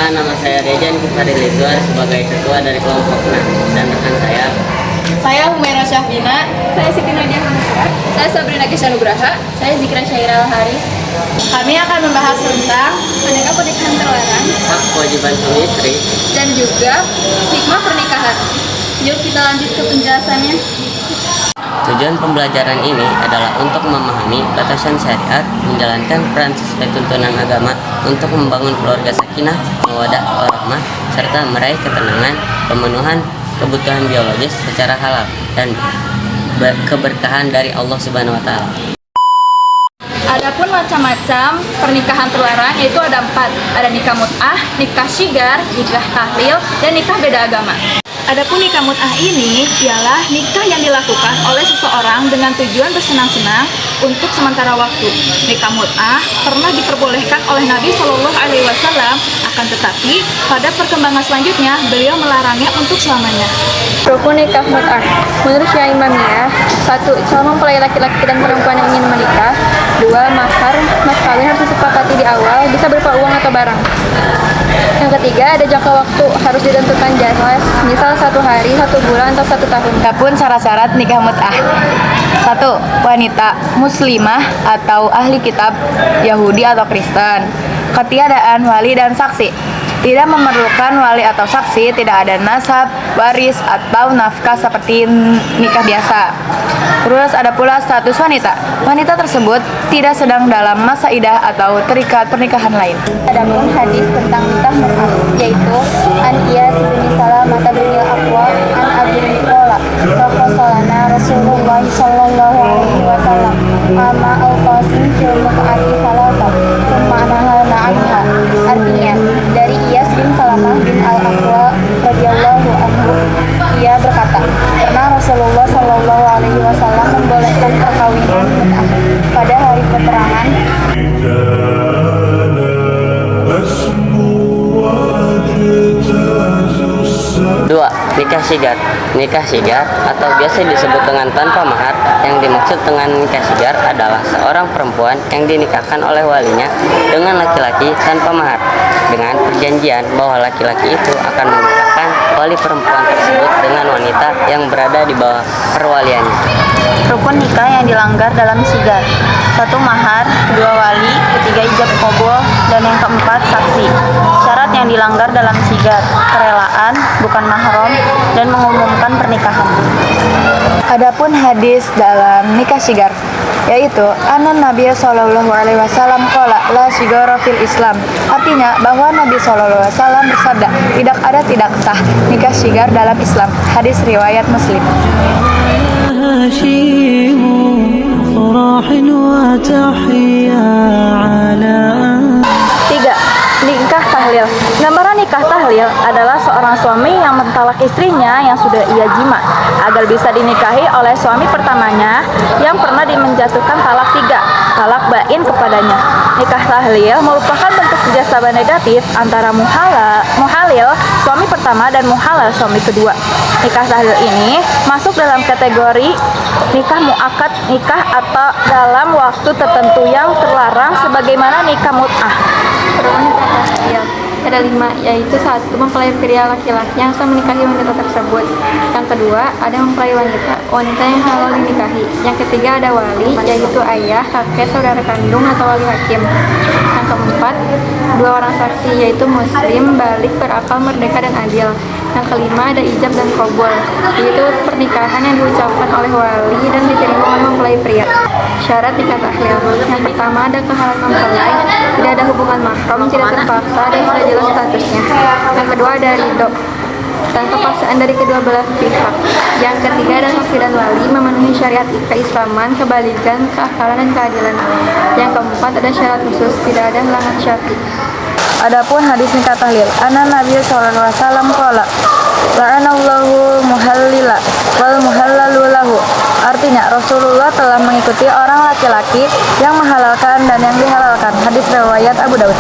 Perkenalkan, nama saya Dejan Kifari Lizwar sebagai ketua dari kelompok NA, dan rekan Saya Humaira Syahbina. Saya Siti Nadia Hamzah. Saya Sabrina Kisha Nugraha. Saya Zikra Syaira Al-Haris. Kami akan membahas tentang Aneka pernikahan terlarang hak kewajiban suami istri. dan juga hikmah pernikahan. Yuk kita lanjut ke penjelasannya. Tujuan pembelajaran ini adalah untuk memahami batasan syariat, menjalankan peran sesuai tuntunan agama untuk membangun keluarga sakinah, mawaddah, warahmah, serta meraih ketenangan, pemenuhan kebutuhan biologis secara halal dan keberkahan dari Allah Subhanahu wa taala. Adapun macam-macam pernikahan terlarang yaitu ada 4. Ada nikah mut'ah, nikah syigar, nikah tahlil, dan nikah beda agama. Adapun nikah mut'ah ini ialah nikah yang dilakukan oleh seseorang dengan tujuan bersenang-senang untuk sementara waktu. Nikah mut'ah pernah diperbolehkan oleh Nabi Shallallahu Alaihi Wasallam, akan tetapi pada perkembangan selanjutnya beliau melarangnya untuk selamanya. Rukun nikah mut'ah. Menurut Syekh Imamiyah, 1. Calon mempelai laki-laki dan perempuan yang ingin menikah. 2. Mahar. Mas kawin harus disepakati di awal, bisa berupa uang atau barang. Yang ketiga, ada jangka waktu, harus ditentukan jelas, misal 1 hari, 1 bulan, atau 1 tahun. Adapun syarat-syarat nikah mut'ah. 1. Wanita muslimah atau ahli kitab Yahudi atau Kristen. Ketiadaan wali dan saksi. Tidak memerlukan wali atau saksi, tidak ada nasab, waris, atau nafkah seperti nikah biasa. Terus ada pula status wanita. Wanita tersebut tidak sedang dalam masa idah atau terikat pernikahan lain. Adapun hadis tentang nikah mut'ah, yaitu an Iyas bin Salamah bin Aqwa an Abi Hurairah radhiyallahu Rasulullah sallallahu alaihi wasallam ama al-qasim fil mut'ati salata thumma nahana anha. Artinya, dari Iyas bin Salamah bin Al-Aqwa radhiyallahu anhu, ia berkata, pernah Rasulullah sallallahu alaihi wasallam membolehkan perkawinan mut'ah pada hari peperangan. 2. Nikah syigar. Nikah syigar atau biasa disebut dengan tanpa mahar. Yang dimaksud dengan nikah syigar adalah seorang perempuan yang dinikahkan oleh walinya dengan laki-laki tanpa mahar, dengan perjanjian bahwa laki-laki itu akan menikahkan wali perempuan tersebut dengan wanita yang berada di bawah perwaliannya. Rukun nikah yang dilanggar dalam syigar. 1. Mahar. 2. Wali. 3. Ijab qabul. Dan yang keempat, saksi. Syarat yang dilanggar dalam syigar: kerelaan, bukan mahram, dan mengumumkan pernikahan. Adapun hadis dalam nikah syigar, yaitu anan Nabi Shallallahu Alaihi Wasallam qala la syigara fil Islam. Artinya bahwa Nabi Shallallahu Alaihi Wasallam bersabda, tidak sah nikah syigar dalam Islam. Hadis riwayat Muslim. Tiga. Nikah tahlil. Gambaran nikah tahlil adalah seorang suami yang mentalak istrinya yang sudah ia jima agar bisa dinikahi oleh suami pertamanya yang pernah menjatuhkan talak 3, talak bain kepadanya. Nikah tahlil merupakan bentuk kerjasama negatif antara muhalil suami pertama dan muhalal suami kedua. Nikah tahlil ini masuk dalam kategori nikah muakkad, nikah atau dalam waktu tertentu yang terlarang sebagaimana nikah mut'ah. Rukun nikah tahlil ada 5, yaitu 1. Mempelai pria laki-laki yang sah menikahi wanita tersebut. Yang kedua, ada mempelai wanita yang halal dinikahi. Yang ketiga, ada wali, yaitu ayah, kakek, saudara kandung, atau wali hakim. Yang keempat, 2 orang saksi, yaitu muslim, balik, berakal, merdeka, dan adil. Yang kelima, ada ijab dan qabul, yaitu pernikahan yang diucapkan oleh wali dan diterima oleh mempelai pria. Syarat nikah tahlil. Yang pertama, ada kehalalan mempelai, tidak ada hubungan mahram, tidak terpaksa, dan sudah jelas statusnya. Yang kedua, ada ridho tanpa paksaan dari kedua belah pihak. Yang ketiga, ada saksi dan wali memenuhi syariat keislaman, kebaligan, keakalan, dan keadilan. Yang keempat, ada syarat khusus, tidak ada halangan syar'i. Adapun hadis nikah tahlil, anna Nabi sallallahu alaihi wasallam qala la'anallahu muhallila wal muhallalu lahu. Artinya Rasulullah telah mengikuti orang laki-laki yang menghalalkan dan yang dihalalkan. Hadis riwayat Abu Daud.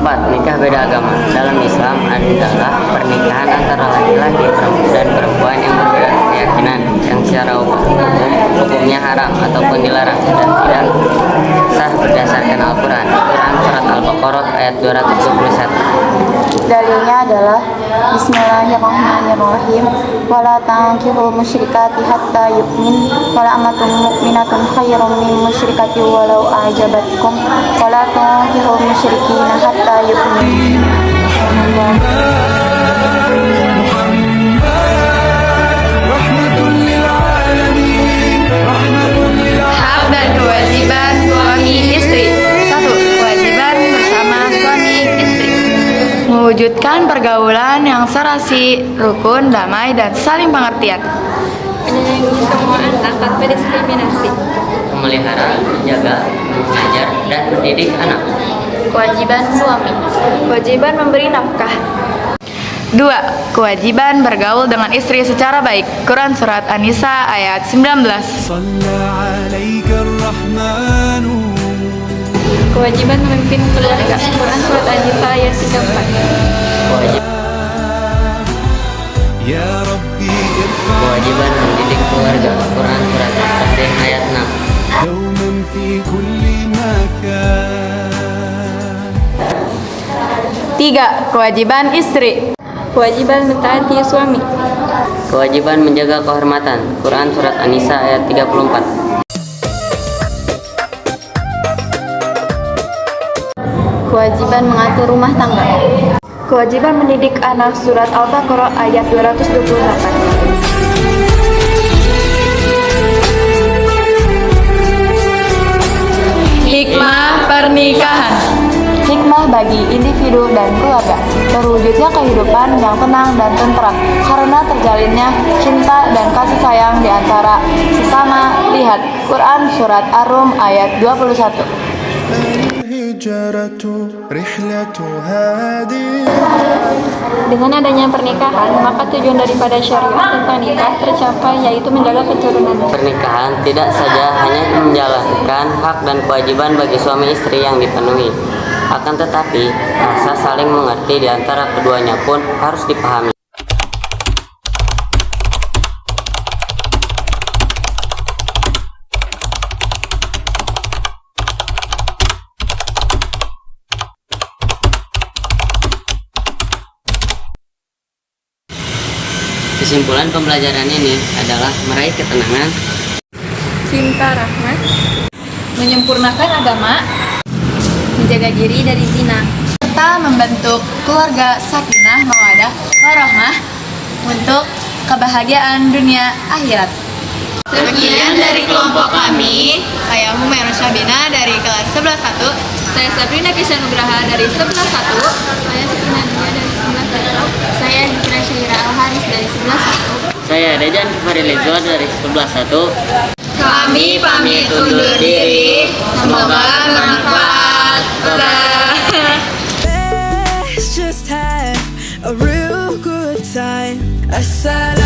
4. Nikah beda agama. Dalam Islam adalah pernikahan antara laki-laki dan perempuan yang berbeda keyakinan, yang secara umum hukumnya haram ataupun dilarang dan tidak sah berdasarkan Al-Quran. Quran Surat Al-Baqarah ayat 221. Dalilnya adalah Bismillahirrahmanirrahim. Wala tankihul musyrikati hatta yu'min wala amatun mu'minatun khairum min musyrikati walau a'jabatkum wala tankihul musyrikina hatta yu'min. Hak dan kewajiban suami istri. 1. Kewajiban bersama suami istri. Mewujudkan pergaulan yang serasi, rukun, damai, dan saling pengertian. Menyayangi semua anak tanpa diskriminasi. Memelihara, menjaga, mengajar, dan mendidik anak. Kewajiban suami. Kewajiban memberi nafkah. 2. Kewajiban bergaul dengan istri secara baik. Quran Surat An-Nisa ayat 19. Kewajiban memimpin keluarga. Quran Surat An-Nisa ayat 34. Kewajiban mendidik keluarga. Quran Surat At-Takwir ayat 6. 3. Kewajiban istri. Kewajiban mentaati suami. Kewajiban menjaga kehormatan. Quran Surat An-Nisa ayat 34. Kewajiban mengatur rumah tangga. Kewajiban mendidik anak. Surat Al-Baqarah ayat 228. Hikmah pernikahan. Hikmah bagi individu dan keluarga, terwujudnya kehidupan yang tenang dan tentram karena terjalinnya cinta dan kasih sayang di antara sesama. Lihat Quran Surat Ar-Rum ayat 21. Dengan adanya pernikahan, maka tujuan daripada syariat tentang nikah tercapai, yaitu menjaga keturunan. Pernikahan tidak saja hanya menjalankan hak dan kewajiban bagi suami istri yang dipenuhi, akan tetapi rasa saling mengerti di antara keduanya pun harus dipahami. Kesimpulan pembelajaran ini adalah meraih ketenangan, Cinta rahmat, Menyempurnakan agama, menjaga diri dari zina, serta membentuk keluarga sakinah, mawadah, warahmah untuk kebahagiaan dunia akhirat. Sekian dari kelompok kami. Saya Humairah Syabina dari kelas 11-1. saya Sabrina Kisha Nugraha dari 11-1, saya Siti Nadia dari 11-1, saya Zikra Syaira Al-Haris dari 11-1. saya Dejan Farilizwa dari 11-1. Kami pamit undur diri. Semoga bermanfaat. Bye. Let's just have a real good time. Assalamualaikum.